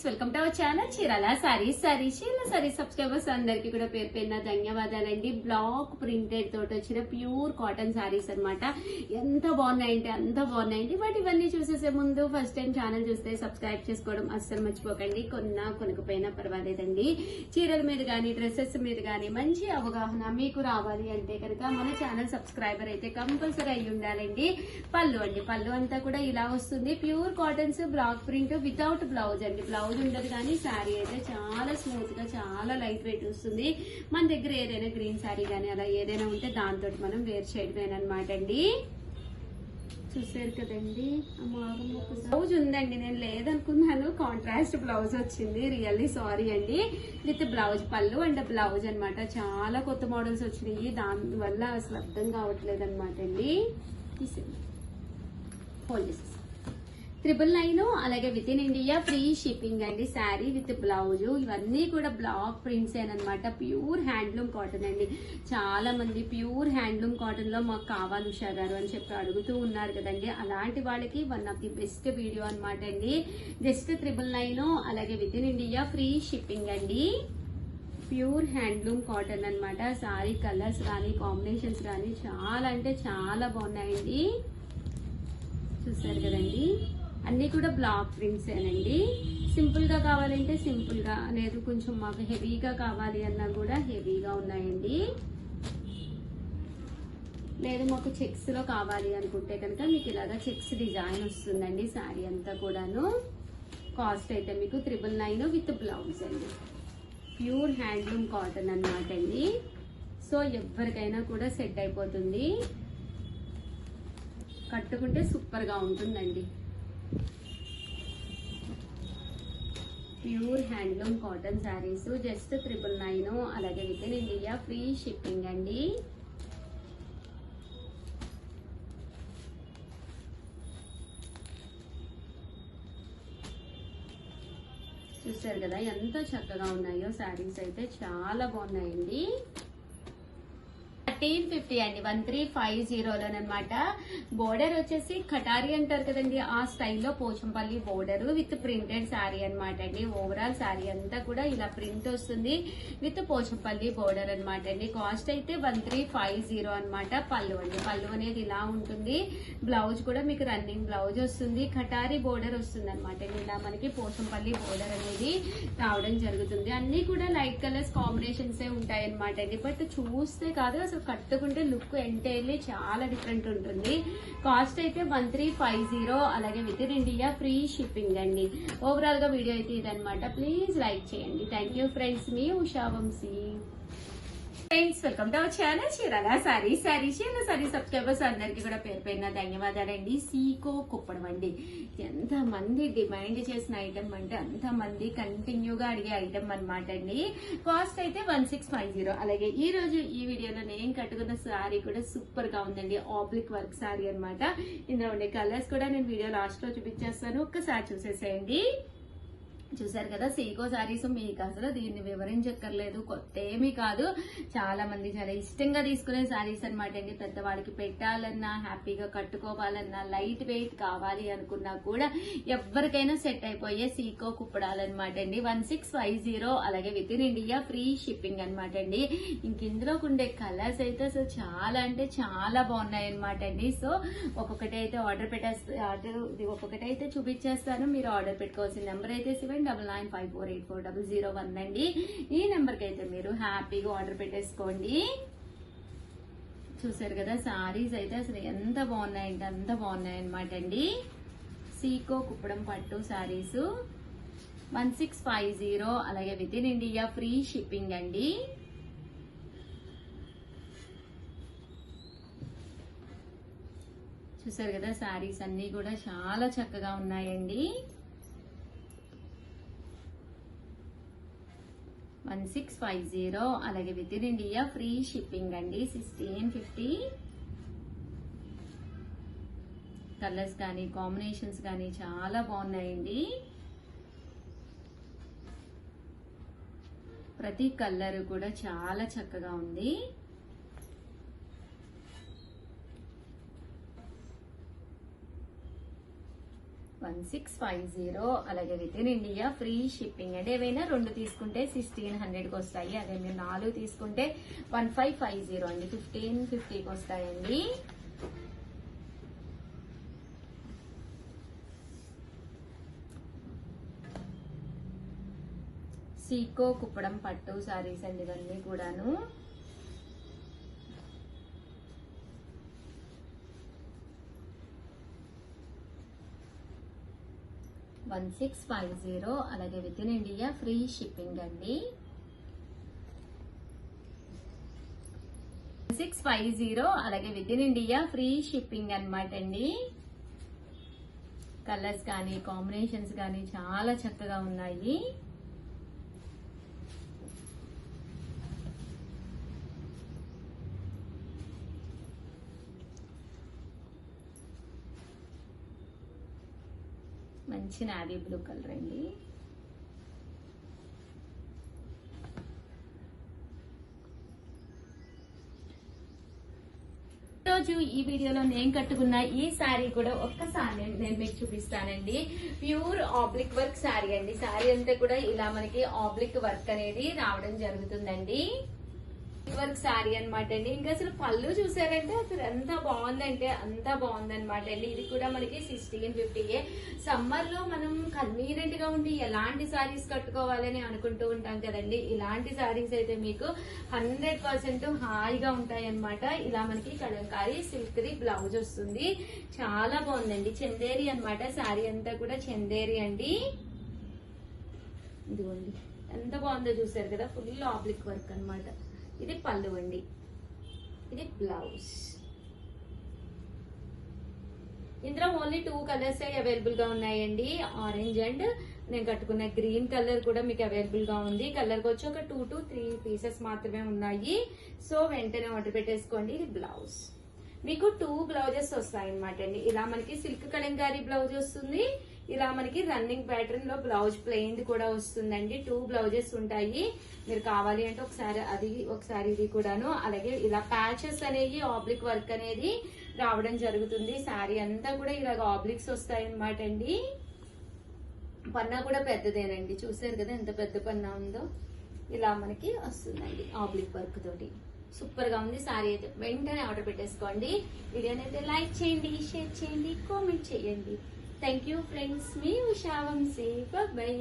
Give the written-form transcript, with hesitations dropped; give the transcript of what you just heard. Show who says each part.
Speaker 1: Welcome to our channel Chirala sarees. Chirala saris subscribers అందరికి కూడా పేరు పేరున ధన్యవాదాలండి. బ్లాక్ ప్రింటెడ్ తోటి వచ్చిన ప్యూర్ కాటన్ సారీస్ అన్నమాట. ఎంత బాగున్నాయంటే అంత బాగున్నాయండి. బట్ ఇవన్నీ చూసేసే ముందు ఫస్ట్ టైం ఛానల్ చూస్తే సబ్స్క్రైబ్ చేసుకోవడం అస్సలు మర్చిపోకండి. కొనకపోయినా పర్వాలేదండి. చీరల మీద గానీ డ్రెస్సెస్ మీద గానీ మంచి అవగాహన మీకు రావాలి అంటే కనుక మన ఛానల్ సబ్స్క్రైబర్ అయితే కంపల్సరీ అయి ఉండాలండి. పళ్ళు అంతా కూడా ఇలా వస్తుంది. Pure cottons block print without blouse అండి. బ్లౌజ్ ఉండదు కానీ శారీ అయితే చాలా స్మూత్ గా చాలా లైట్ వెయిట్ వస్తుంది. మన దగ్గర ఏదైనా గ్రీన్ శారీ కానీ అలా ఏదైనా ఉంటే దాంతో మనం వేర్ చేయడమేనమాట అండి. చూసారు కదండి. బ్లౌజ్ ఉందండి, నేను లేదనుకున్నాను. కాంట్రాస్ట్ బ్లౌజ్ వచ్చింది. రియల్లీ సారీ అండి. విత్ బ్లౌజ్ పళ్ళు అండ్ బ్లౌజ్ అనమాట. చాలా కొత్త మోడల్స్ వచ్చినాయి, దానివల్ల అసలు అర్థం కావట్లేదు అనమాట అండి. 999 అలాగే with in India free shipping అండి. శారీ విత్ బ్లౌజ్ ఇవన్నీ కూడా బ్లాక్ ప్రింట్స్ అనమాట. ప్యూర్ హ్యాండ్లూమ్ కాటన్ అండి. చాలా మంది ప్యూర్ హ్యాండ్లూమ్ కాటన్ లో మాకు కావాలి ఉషా గారు అని చెప్పి అడుగుతూ ఉన్నారు కదండి. అలాంటి వాళ్ళకి one of the best video అనమాట అండి. జస్ట్ 999 అలాగే with in India free shipping అండి. ప్యూర్ హ్యాండ్లూమ్ కాటన్ అనమాట. సారీ కలర్స్ కానీ కాంబినేషన్స్ కానీ చాలా అంటే చాలా బాగున్నాయండి. చూసారు కదండి. అన్ని కూడా బ్లాక్ ప్రింట్స్ ఏనండి. సింపుల్ గా కావాలంటే సింపుల్ గా, లేదు కొంచెం మాకు హెవీగా కావాలి అన్నా కూడా హెవీగా ఉన్నాయండి. లేదు మాకు చెక్స్ లో కావాలి అనుకుంటే కనుక మీకు ఇలాగా చెక్స్ డిజైన్ వస్తుందండి. శారీ అంతా కూడాను. కాస్ట్ అయితే మీకు 999 విత్ బ్లౌజ్ అండి. ప్యూర్ హ్యాండ్లూమ్ కాటన్ అన్నమాట అండి. సో ఎవరికైనా కూడా సెట్ అయిపోతుంది. కట్టుకుంటే సూపర్ గా ఉంటుందండి. Pure handloom cotton saris just 999 అలాగే with in India free shipping అండి. చూసారు కదా ఎంత చక్కగా ఉన్నాయో శారీస్ అయితే చాలా బాగున్నాయండి. 1350 అండి. 1350లోనమాట. బోర్డర్ వచ్చేసి కటారి అంటారు కదండి, ఆ స్టైల్లో Pochampally border with printed sari అనమాట అండి. ఓవరాల్ శారీ అంతా కూడా ఇలా ప్రింట్ వస్తుంది విత్ పోచంపల్లి బోర్డర్ అనమాట అండి. కాస్ట్ అయితే 1350 అనమాట. పళ్ళు అండి. పళ్ళు అనేది ఇలా ఉంటుంది. బ్లౌజ్ కూడా మీకు రన్నింగ్ బ్లౌజ్ వస్తుంది. కటారి బోర్డర్ వస్తుంది అనమాట. ఇలా మనకి పోచంపల్లి బోర్డర్ అనేది రావడం జరుగుతుంది. అన్ని కూడా లైట్ కలర్స్ కాంబినేషన్స్ ఉంటాయి అనమాట అండి. బట్ చూస్తే కాదు, అసలు కట్టుకుంటే లుక్ ఎంటైర్లీ చాలా డిఫరెంట్ ఉంటుంది. కాస్ట్ అయితే 1350 అలాగే with in India free shipping అండి. ఓవరాల్ గా వీడియో అయితే ఇదనమాట. ప్లీజ్ లైక్ చేయండి. Thank you friends. మీ Usha Vamshi. Friends welcome to our channel Chirala sarees. Chirala sari subscribers అందరికి కూడా పేరు పేరున ధన్యవాదాలండి. సీకో కుప్పడం అండి. ఎంత మంది డిమాండ్ చేసిన ఐటమ్ అంటే అంత మంది కంటిన్యూగా అడిగే ఐటమ్ అనమాట అండి. కాస్ట్ అయితే 1650. అలాగే ఈ రోజు ఈ వీడియోలో నేను కట్టుకున్న సారీ కూడా సూపర్ గా ఉందండి. ఆబ్లిక్ వర్క్ సారీ అనమాట. ఇందులో ఉండే కలర్స్ కూడా నేను వీడియో లాస్ట్ లో చూపించేస్తాను, ఒక్కసారి చూసేసేయండి. చూసారు కదా. సీకో శారీస్ మీకు అసలు దీన్ని వివరించక్కర్లేదు, కొత్త ఏమీ కాదు. చాలా మంది చాలా ఇష్టంగా తీసుకునే శారీస్ అనమాట అండి. పెద్దవాళ్ళకి పెట్టాలన్నా, హ్యాపీగా కట్టుకోవాలన్నా, లైట్ వెయిట్ కావాలి అనుకున్నా కూడా ఎవరికైనా సెట్ అయిపోయే సీకో కుప్పడాలన్నమాట అండి. 1650 అలాగే with in India free shipping అనమాట అండి. ఇంక ఇందులో ఉండే కలర్స్ అయితే అసలు చాలా అంటే చాలా బాగున్నాయి అనమాట అండి. సో ఒక్కొక్కటైతే ఒక్కొక్కటైతే చూపించేస్తాను. మీరు ఆర్డర్ పెట్టుకోవాల్సిన నెంబర్ అయితే 7995484001 అండి. ఈ నెంబర్ కి అయితే మీరు హ్యాపీగా ఆర్డర్ పెట్టేసుకోండి. చూసారు కదా. సారీస్ అయితే అసలు ఎంత బాగున్నాయంటే అంత బాగున్నాయి అనమాట అండి. సీకో కుప్పడం పట్టు సారీస్ 1650 అలాగే with in India free shipping అండి. చూసారు కదా. సారీస్ అన్ని కూడా చాలా చక్కగా ఉన్నాయండి. 1650 అలాగే with in India free shipping అండి. 1650. కలర్స్ కానీ కాంబినేషన్స్ కానీ చాలా బాగున్నాయండి. ప్రతి కలర్ కూడా చాలా చక్కగా ఉంది. 1650. అలాగే with in India free shipping అండి. ఏవైనా 2 తీసుకుంటే 1600కి వస్తాయి. అదే మీరు 4 తీసుకుంటే 1550 అండి, 1550కి వస్తాయండి. సీకో కుప్పడం పట్టు సారీస్ అండి ఇవన్నీ కూడాను. $1650. అలాగే with in India free shipping అండి. 1650. అలాగే with in India free shipping అనమాట అండి. కలర్స్ కానీ కాంబినేషన్స్ కానీ చాలా చక్కగా ఉన్నాయి. మంచి నావీ బ్లూ కలర్ అండి. రోజు ఈ వీడియోలో నేను కట్టుకున్న ఈ శారీ కూడా ఒక్కసారి నేను మీకు చూపిస్తానండి. ప్యూర్ ఆబ్లిక్ వర్క్ శారీ అండి. శారీ అంతా కూడా ఇలా మనకి ఆబ్లిక్ వర్క్ అనేది రావడం జరుగుతుందండి. వర్క్ శారీ అనమాట అండి. ఇంకా అసలు పళ్ళు చూసారంటే అసలు ఎంత బాగుందంటే అంత బాగుందనమాట అండి. ఇది కూడా మనకి 1650. సమ్మర్ లో మనం కన్వీనియంట్ గా ఉండి ఎలాంటి శారీస్ కట్టుకోవాలని అనుకుంటూ ఉంటాం కదండి. ఇలాంటి శారీస్ అయితే మీకు 100% హాయిగా ఉంటాయి అనమాట. ఇలా మనకి కలంకారీ సిల్క్ ది బ్లౌజ్ వస్తుంది. చాలా బాగుందండి. చందేరి అనమాట. శారీ అంతా కూడా చందేరి అండి. ఇదిగోండి ఎంత బాగుందో చూసారు కదా. ఫుల్ ఆబ్లిక్ వర్క్ అనమాట. ఇది పళ్ళు అండి, ఇది బ్లౌజ్. ఇందులో ఓన్లీ 2 కలర్స్ అవైలబుల్ గా ఉన్నాయండి. ఆరెంజ్ అండ్ నేను కట్టుకున్న గ్రీన్ కలర్ కూడా మీకు అవైలబుల్ గా ఉంది. కలర్ కి వచ్చి ఒక 2 to 3 పీసెస్ మాత్రమే ఉన్నాయి. సో వెంటనే ఆర్డర్ పెట్టేసుకోండి. ఇది బ్లౌజ్. మీకు 2 బ్లౌజెస్ వస్తాయి అనమాట అండి. ఇలా మనకి సిల్క్ కలంకారీ బ్లౌజ్ వస్తుంది. ఇలా మనకి రన్నింగ్ ప్యాటర్న్ లో బ్లౌజ్ ప్లెయిన్ కూడా వస్తుందండి. 2 బ్లౌజెస్ ఉంటాయి. మీరు కావాలి అంటే ఒకసారి అది ఒకసారి ఇది కూడాను. అలాగే ఇలా ప్యాచెస్ అనేవి ఆబ్లిక్ వర్క్ అనేది రావడం జరుగుతుంది. శారీ అంతా కూడా ఇలాగ ఆబ్లిక్స్ వస్తాయి అనమాట అండి. పన్నా కూడా పెద్దదేనండి. చూసారు కదా ఎంత పెద్ద పన్నా ఉందో. ఇలా మనకి వస్తుందండి ఆబ్లిక్ వర్క్ తోటి. సూపర్ గా ఉంది శారీ అయితే. వెంటనే ఆర్డర్ పెట్టేసుకోండి. వీడియోని అయితే లైక్ చేయండి, షేర్ చేయండి, కామెంట్ చేయండి. Thank you friends. మీ ఉషా వంశీ. బై.